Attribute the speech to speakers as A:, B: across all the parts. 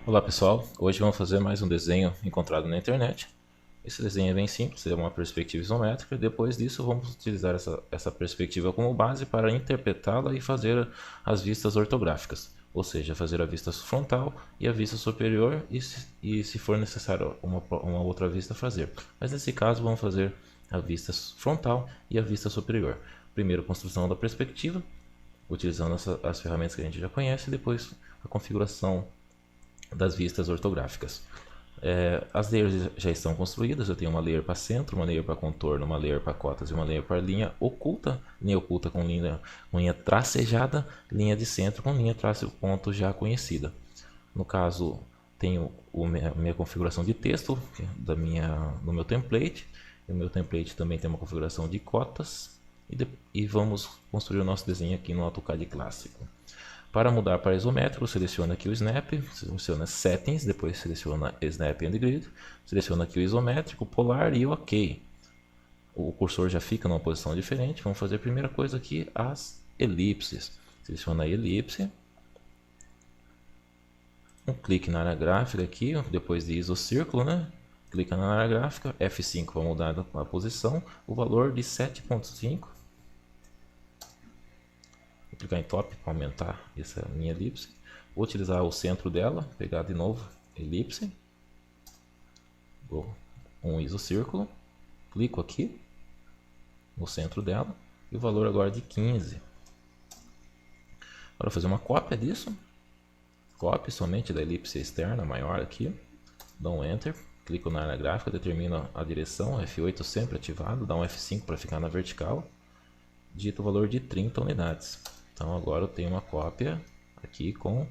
A: Olá pessoal, hoje vamos fazer mais um desenho encontrado na internet. Esse desenho é bem simples, é uma perspectiva isométrica. Depois disso vamos utilizar essa perspectiva como base para interpretá-la e fazer as vistas ortográficas, ou seja, fazer a vista frontal e a vista superior e se for necessário uma outra vista fazer. Mas nesse caso vamos fazer a vista frontal e a vista superior. Primeiro construção da perspectiva, utilizando as ferramentas que a gente já conhece, e depois a configuração das vistas ortográficas. As layers já estão construídas, eu tenho uma layer para centro, uma layer para contorno, uma layer para cotas e uma layer para linha oculta com linha tracejada, linha de centro com linha traço ponto já conhecida. No caso, tenho a minha configuração de texto no meu template, e o meu template também tem uma configuração de cotas, e vamos construir o nosso desenho aqui no AutoCAD clássico. Para mudar para isométrico, seleciona aqui o Snap, seleciona Settings, depois seleciona Snap and Grid, seleciona aqui o isométrico, polar e OK. O cursor já fica numa posição diferente. Vamos fazer a primeira coisa aqui, as elipses. Seleciona a elipse, um clique na área gráfica aqui, depois de isocírculo, né? Clica na área gráfica, F5 para mudar a posição, o valor de 7.5. Vou clicar em top para aumentar essa minha elipse. Vou utilizar o centro dela, pegar de novo elipse, um isocírculo, clico aqui no centro dela e o valor agora é de 15. Agora vou fazer uma cópia disso, cópia somente da elipse externa maior aqui, dá um Enter, clico na área gráfica, determino a direção, F8 sempre ativado, dá um F5 para ficar na vertical, digito o valor de 30 unidades. Então agora eu tenho uma cópia aqui com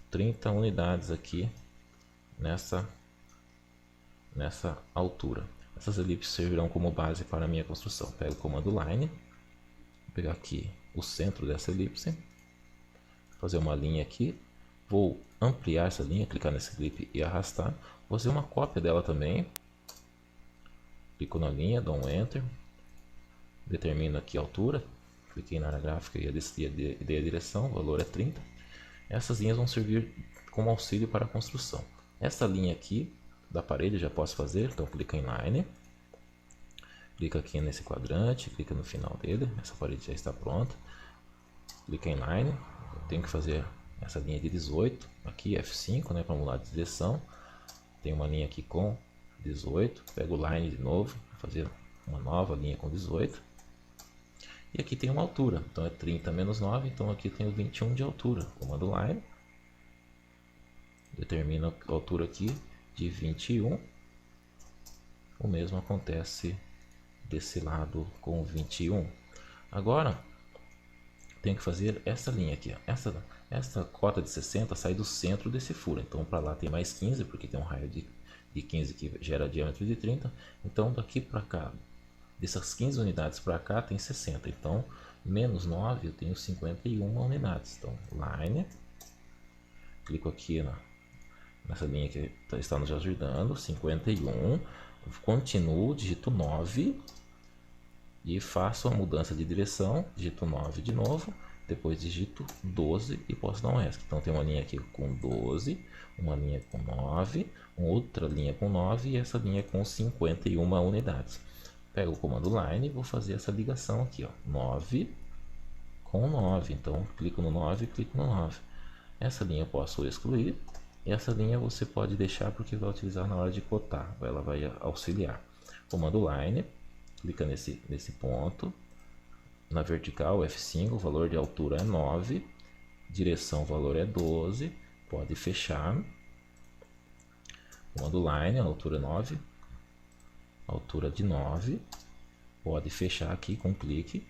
A: 30 unidades aqui nessa altura. Essas elipses servirão como base para a minha construção. Pego o comando Line, vou pegar aqui o centro dessa elipse, fazer uma linha aqui, vou ampliar essa linha, clicar nesse clipe e arrastar, vou fazer uma cópia dela também, clico na linha, dou um Enter, determino aqui a altura, cliquei na área gráfica e dei a direção, o valor é 30. Essas linhas vão servir como auxílio para a construção. Essa linha aqui da parede eu já posso fazer, então clica em Line, clica aqui nesse quadrante, clica no final dele, essa parede já está pronta, clica em Line, eu tenho que fazer essa linha de 18, aqui F5, né, para mudar de direção, tem uma linha aqui com 18, pego o Line de novo, vou fazer uma nova linha com 18, e aqui tem uma altura, então é 30 menos 9, então aqui eu tenho 21 de altura. Comando Line, determino a altura aqui de 21. O mesmo acontece desse lado com 21. Agora, tenho que fazer essa linha aqui. Essa cota de 60 sai do centro desse furo, então para lá tem mais 15, porque tem um raio de 15 que gera diâmetro de 30. Então daqui para cá, dessas 15 unidades para cá tem 60, então menos 9 eu tenho 51 unidades. Então Line, clico aqui nessa linha que está nos ajudando, 51, continuo, digito 9 e faço a mudança de direção, digito 9 de novo, depois digito 12 e posso dar um ESC. Então tem uma linha aqui com 12, uma linha com 9, outra linha com 9 e essa linha com 51 unidades. Pego o comando Line e vou fazer essa ligação aqui, ó, 9 com 9. Então clico no 9 e clico no 9. Essa linha eu posso excluir. E essa linha você pode deixar porque vai utilizar na hora de cotar. Ela vai auxiliar. Comando Line, clica nesse ponto. Na vertical F5, o valor de altura é 9. Direção, o valor é 12. Pode fechar. Comando Line, altura 9. Altura de 9, pode fechar aqui com clique,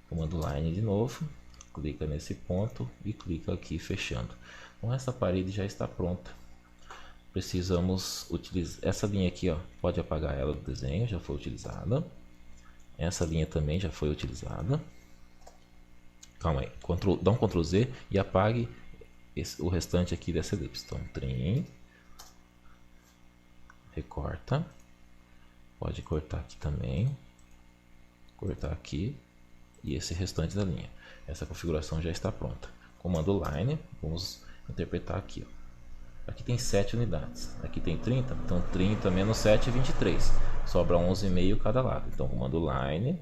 A: comando Line de novo, clica nesse ponto e clica aqui fechando. Então essa parede já está pronta. Precisamos utilizar essa linha aqui, ó, pode apagar ela do desenho, já foi utilizada. Essa linha também já foi utilizada. Calma aí, dá um Ctrl Z e apague o restante aqui dessa elipse. Então trim, recorta. Pode cortar aqui também, cortar aqui e esse restante da linha. Essa configuração já está pronta. Comando Line, vamos interpretar aqui. Ó. Aqui tem 7 unidades, aqui tem 30, então 30 menos 7 é 23. Sobra 11,5 cada lado. Então comando line,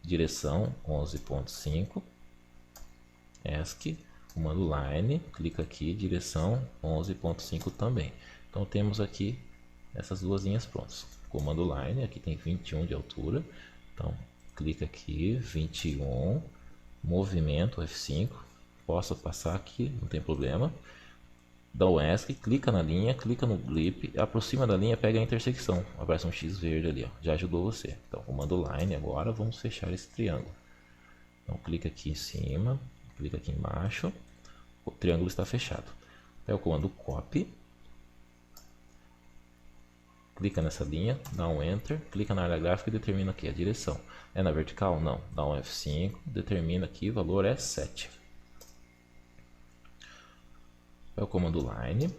A: direção 11.5, ESC, comando line, clica aqui, direção 11.5 também. Então temos aqui essas duas linhas prontas. Comando line, aqui tem 21 de altura, então clica aqui, 21, movimento F5, posso passar aqui, não tem problema. Dá o ESC, clica na linha, clica no blip, aproxima da linha, pega a intersecção, aparece um X verde ali, ó, já ajudou você. Então comando line, agora vamos fechar esse triângulo. Então clica aqui em cima, clica aqui embaixo, o triângulo está fechado. Pega o comando copy, clica nessa linha, dá um enter, clica na área gráfica e determina aqui a direção. É na vertical? Não, dá um F5, determina aqui, o valor é 7. É o comando line,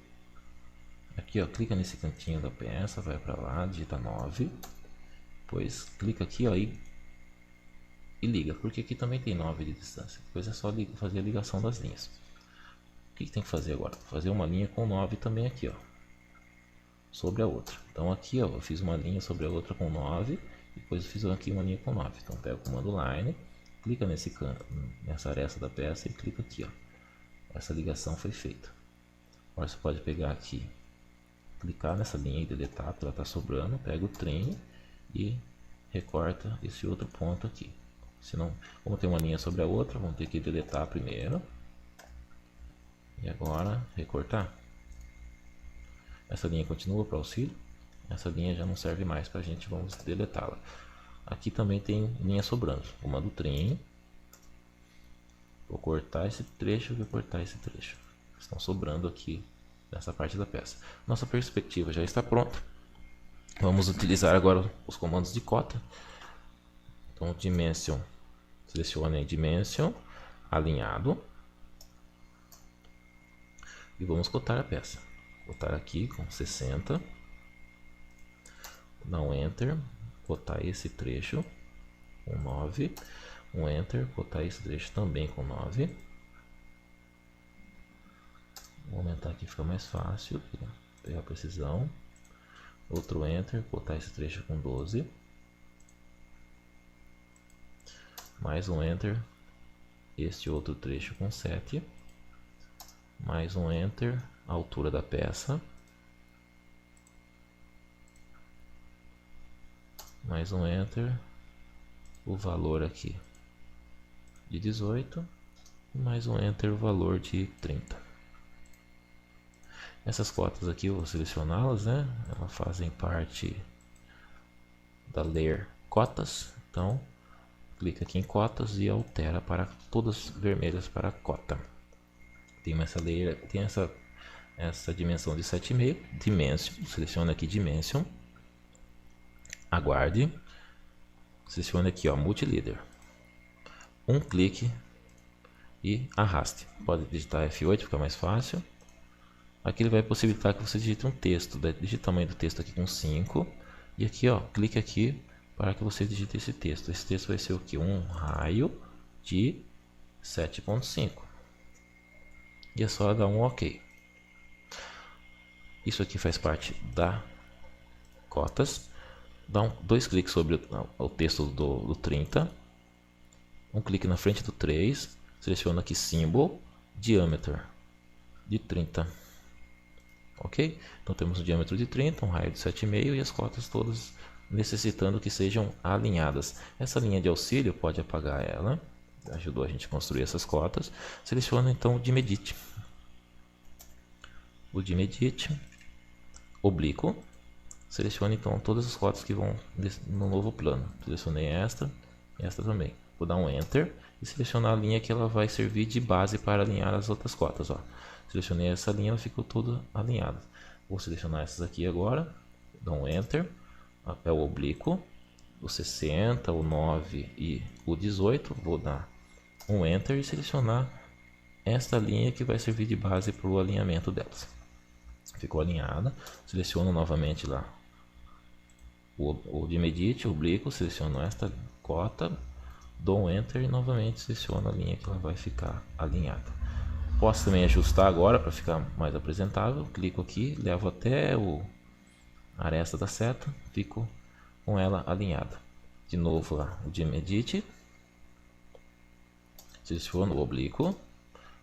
A: aqui ó, clica nesse cantinho da peça, vai para lá, digita 9, depois clica aqui ó, e liga, porque aqui também tem 9 de distância, depois é só fazer a ligação das linhas. O que tem que fazer agora? Fazer uma linha com 9 também aqui ó, sobre a outra. Então aqui ó, eu fiz uma linha sobre a outra com 9, depois eu fiz aqui uma linha com 9, então pega o comando line, clica nesse canto, nessa aresta da peça e clica aqui ó, essa ligação foi feita. Agora você pode pegar aqui, clicar nessa linha e deletar, porque ela está sobrando, pega o trim e recorta esse outro ponto aqui. Senão, como tem uma linha sobre a outra, vamos ter que deletar primeiro. E agora recortar. Essa linha continua para auxílio, essa linha já não serve mais para a gente, vamos deletá-la. Aqui também tem linha sobrando, comando trim. Vou cortar esse trecho e vou cortar esse trecho. Estão sobrando aqui nessa parte da peça. Nossa perspectiva já está pronta. Vamos utilizar agora os comandos de cota. Então, dimension, selecione dimension, alinhado. E vamos cotar a peça. Cotar aqui com 60. Dá um enter, cotar esse trecho com 9. Um enter, cotar esse trecho também com 9. Vou aumentar aqui, fica mais fácil pegar a precisão. Outro enter, cotar esse trecho com 12. Mais um enter, este outro trecho com 7. Mais um enter, a altura da peça. Mais um enter, o valor aqui de 18. Mais um enter, o valor de 30. Essas cotas aqui eu vou selecioná-las, né? Elas fazem parte da layer cotas. Então, clica aqui em cotas e altera para todas vermelhas para cota. Tem essa layer, tem essa dimensão de 7,5, dimension, selecione aqui dimension, aguarde, selecione aqui ó, multileader, um clique e arraste. Pode digitar F8, fica mais fácil. Aqui ele vai possibilitar que você digite um texto, digite o tamanho do texto aqui com 5, e aqui ó, clique aqui para que você digite esse texto. Esse texto vai ser o que? Um raio de 7,5. E é só dar um OK. Isso aqui faz parte da cotas. Dá dois cliques sobre o texto do 30. Um clique na frente do 3. Seleciona aqui Symbol, Diameter de 30. Ok? Então temos um diâmetro de 30, um raio de 7,5 e as cotas todas necessitando que sejam alinhadas. Essa linha de auxílio pode apagar ela. Ajudou a gente a construir essas cotas. Seleciona então o de Medit. O de Medit, oblíquo. Selecione então todas as cotas que vão no novo plano. Selecionei esta também. Vou dar um Enter e selecionar a linha que ela vai servir de base para alinhar as outras cotas. Ó. Selecionei essa linha, ela ficou toda alinhada. Vou selecionar essas aqui agora. Dou um Enter. É o oblíquo, o 60, o 9 e o 18. Vou dar um Enter e selecionar esta linha que vai servir de base para o alinhamento delas. Ficou alinhada. Seleciono novamente lá o de Medit, o oblíquo, seleciono esta cota, dou um Enter e novamente seleciono a linha que ela vai ficar alinhada. Posso também ajustar agora para ficar mais apresentável. Clico aqui, levo até a aresta da seta, fico com ela alinhada. De novo lá o Dim Edit, seleciono o oblíquo,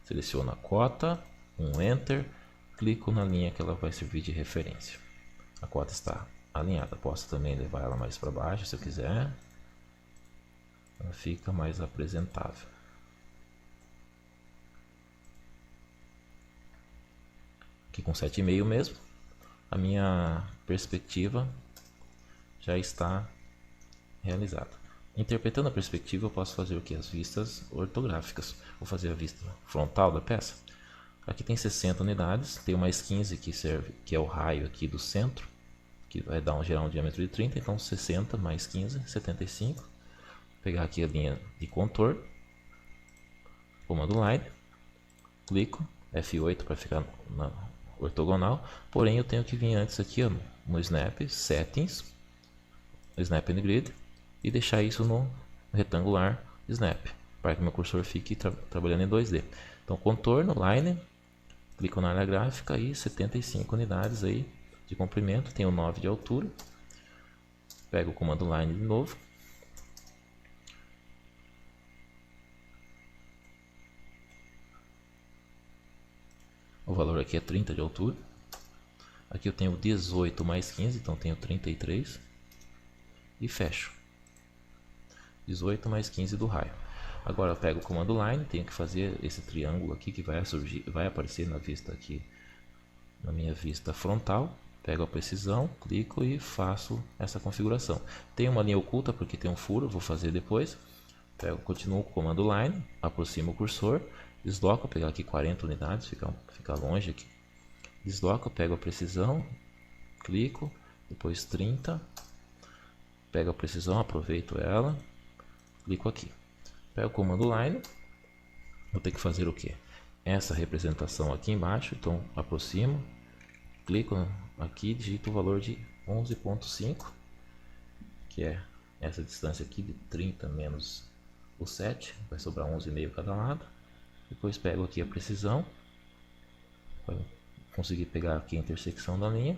A: seleciono a cota, um Enter, clico na linha que ela vai servir de referência. A cota está alinhada, posso também levar ela mais para baixo se eu quiser, ela fica mais apresentável. Aqui com 7,5 mesmo, a minha perspectiva já está realizada. Interpretando a perspectiva, eu posso fazer o que? As vistas ortográficas. Vou fazer a vista frontal da peça. Aqui tem 60 unidades, tem mais 15 que serve, que é o raio aqui do centro, que vai gerar um diâmetro de 30, então 60 mais 15, 75. Vou pegar aqui a linha de contorno, comando line, clico, F8 para ficar na ortogonal, porém eu tenho que vir antes aqui ó, no Snap, Settings, Snap and Grid, e deixar isso no retangular Snap, para que meu cursor fique trabalhando em 2D. Então contorno, line, clico na área gráfica e 75 unidades aí de comprimento, tenho 9 de altura, pego o comando line de novo, o valor aqui é 30 de altura, aqui eu tenho 18 mais 15, então tenho 33, e fecho. 18 mais 15 do raio. Agora eu pego o comando line, tenho que fazer esse triângulo aqui que vai surgir, vai aparecer na vista aqui, na minha vista frontal. Pego a precisão, clico e faço essa configuração. Tem uma linha oculta porque tem um furo, vou fazer depois. Continuo com o comando line, aproximo o cursor, desloco, pegar aqui 40 unidades, fica longe aqui. Desloco, pego a precisão, clico, depois 30, pego a precisão, aproveito ela, clico aqui. Pego o comando line, vou ter que fazer o que? Essa representação aqui embaixo, então aproximo, clico aqui, digito o valor de 11,5, que é essa distância aqui de 30 menos o 7, vai sobrar 11,5 cada lado. Depois pego aqui a precisão, vai conseguir pegar aqui a intersecção da linha.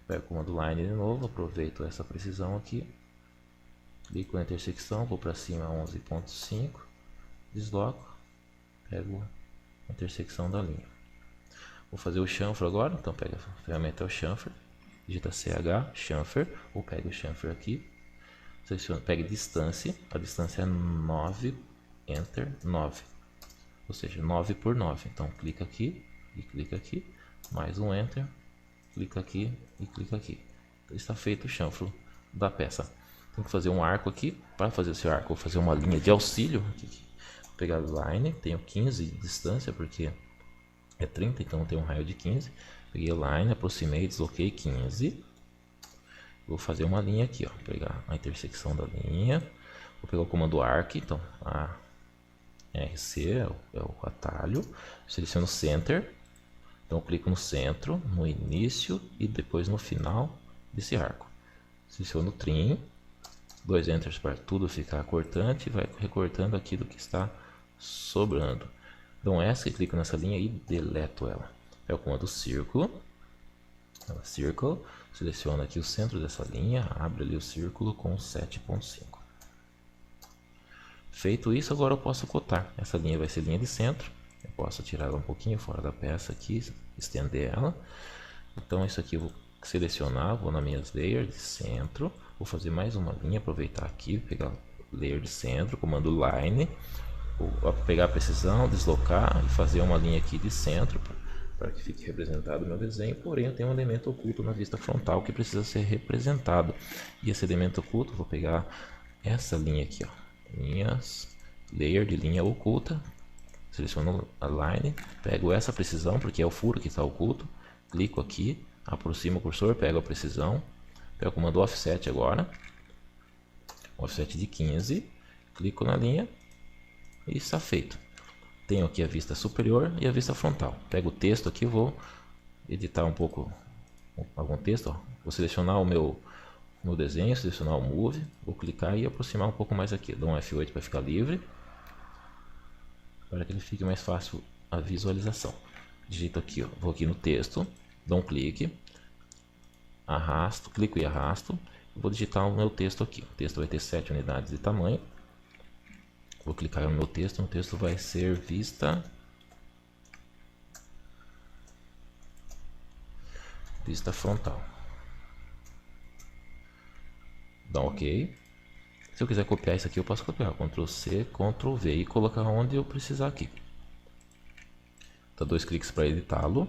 A: Pego o comando line de novo, aproveito essa precisão aqui, clico na intersecção, vou para cima 11,5, desloco, pego a intersecção da linha. Vou fazer o chanfro agora, então pega a ferramenta é o chanfer, digita CH, chanfer, ou pega o chanfer aqui, seleciona, pega distância, a distância é 9, Enter, 9, ou seja, 9 por 9, então clica aqui e clica aqui, mais um Enter, clica aqui e clica aqui. Então, está feito o chanfro da peça. Tem que fazer um arco aqui, para fazer esse arco vou fazer uma linha de auxílio, aqui. Vou pegar line, tenho 15 de distância porque é 30, então tem um raio de 15. Peguei a line, aproximei, desloquei 15. Vou fazer uma linha aqui, ó. Pegar a intersecção da linha. Vou pegar o comando arc, então a RC é o atalho. Seleciono center. Então clico no centro, no início e depois no final desse arco. Seleciono trim. 2 enters para tudo ficar cortante e vai recortando aquilo que está sobrando. Dou um S, clico nessa linha e deleto ela. É o comando círculo. Circle, seleciono aqui o centro dessa linha, abre ali o círculo com 7,5. Feito isso, agora eu posso cotar. Essa linha vai ser linha de centro. Eu posso tirar ela um pouquinho fora da peça aqui, estender ela. Então isso aqui eu vou selecionar, vou nas minhas layers de centro. Vou fazer mais uma linha, aproveitar aqui, pegar layer de centro, comando line. Vou pegar a precisão, deslocar e fazer uma linha aqui de centro para que fique representado o meu desenho. Porém eu tenho um elemento oculto na vista frontal que precisa ser representado. E esse elemento oculto, vou pegar essa linha aqui, ó, linhas, layer de linha oculta, seleciono a line, pego essa precisão porque é o furo que está oculto, clico aqui, aproximo o cursor, pego a precisão, pego o comando offset agora, offset de 15, clico na linha e está feito. Tenho aqui a vista superior e a vista frontal. Pego o texto aqui, vou editar um pouco algum texto, ó. Vou selecionar o meu desenho, selecionar o move, vou clicar e aproximar um pouco mais aqui. Dou um F8 para ficar livre. para que ele fique mais fácil a visualização. Digito aqui, ó, vou aqui no texto, dou um clique, arrasto, clico e arrasto, vou digitar o meu texto aqui. O texto vai ter 7 unidades de tamanho. Vou clicar no meu texto, o texto vai ser vista frontal. Dá um OK. Se eu quiser copiar isso aqui, eu posso copiar, Ctrl C, Ctrl V e colocar onde eu precisar aqui. Então, 2 cliques para editá-lo.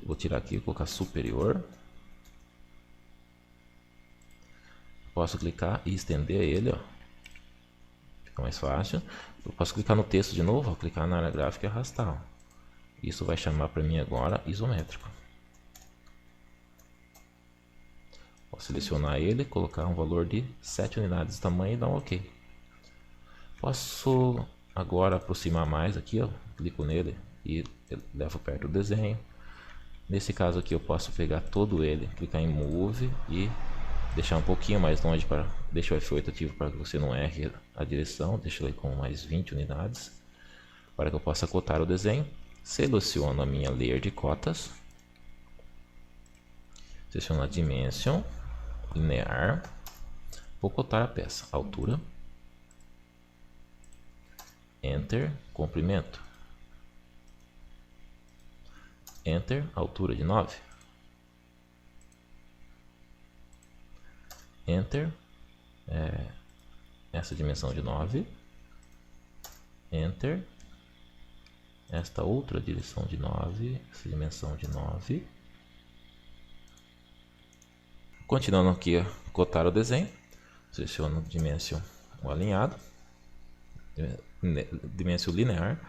A: Vou tirar aqui e colocar superior. Posso clicar e estender ele, ó. Fica mais fácil. Eu posso clicar no texto de novo, ó, clicar na área gráfica e arrastar. Ó. Isso vai chamar para mim agora isométrico. Vou selecionar ele, colocar um valor de 7 unidades de tamanho e dar um OK. Posso agora aproximar mais aqui, ó. Clico nele e levo perto do desenho. Nesse caso aqui eu posso pegar todo ele, clicar em Move e deixar um pouquinho mais longe, para deixar o F8 ativo para que você não erre a direção. Deixo ele com mais 20 unidades para que eu possa cotar o desenho. Seleciono a minha layer de cotas, seleciono a Dimension, Linear, vou cotar a peça, altura, Enter, comprimento, Enter, altura de 9, Enter, essa dimensão de 9, Enter, esta outra direção de 9, essa dimensão de 9. Continuando aqui a cotar o desenho, seleciono Dimension alinhado, Dimension linear,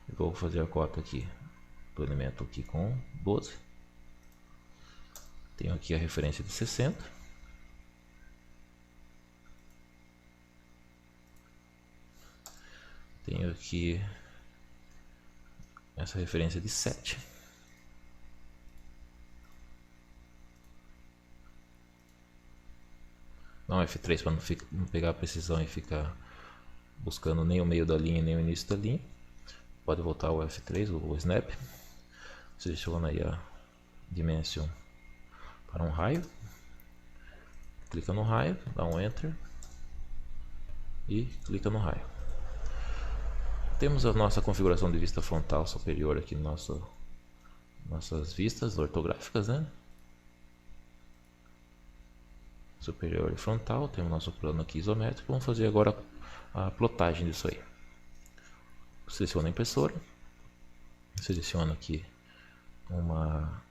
A: e vou fazer a cota aqui do elemento aqui com 12. Tenho aqui a referência de 60. Tenho aqui essa referência de 7. Não, F3 para não pegar a precisão e ficar buscando nem o meio da linha nem o início da linha. Pode voltar o F3, o Snap. Seleciona aí a Dimension para um raio. Clica no raio, dá um Enter e clica no raio. Temos a nossa configuração de vista frontal superior aqui no nossas vistas ortográficas, né? Superior e frontal, temos nosso plano aqui isométrico. Vamos fazer agora a plotagem disso aí. Seleciono a impressora, seleciono aqui uma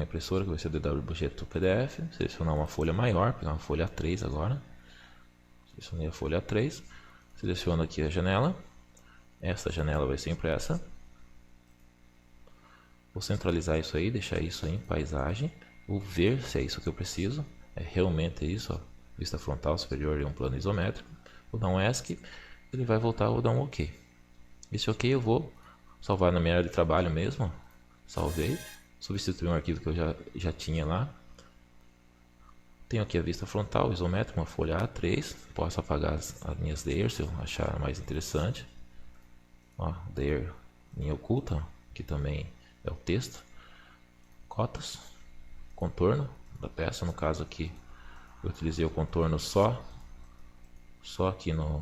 A: impressora que vai ser DW Projeto PDF, selecionar uma folha maior, pegar uma folha A3 agora, selecionei a folha A3, seleciono aqui a janela, essa janela vai ser impressa, vou centralizar isso aí, deixar isso aí em paisagem, vou ver se é isso que eu preciso. É realmente isso, ó, vista frontal superior e um plano isométrico. Vou dar um ESC, ele vai voltar, vou dar um OK. Esse OK eu vou salvar na minha área de trabalho mesmo, ó. Salvei, substituí um arquivo que eu já tinha lá. Tenho aqui a vista frontal, isométrica, uma folha A3, posso apagar as minhas layers se eu achar mais interessante. Ó, layer linha oculta, que também é o texto, cotas, contorno da peça, no caso aqui eu utilizei o contorno só aqui no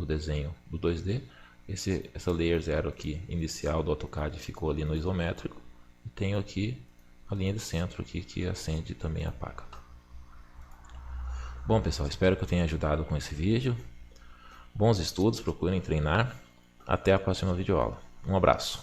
A: desenho do 2D. Essa layer 0 aqui inicial do AutoCAD ficou ali no isométrico, e tenho aqui a linha de centro aqui que acende e também apaga. Bom pessoal, espero que eu tenha ajudado com esse vídeo. Bons estudos, procurem treinar. Até a próxima videoaula. Um abraço.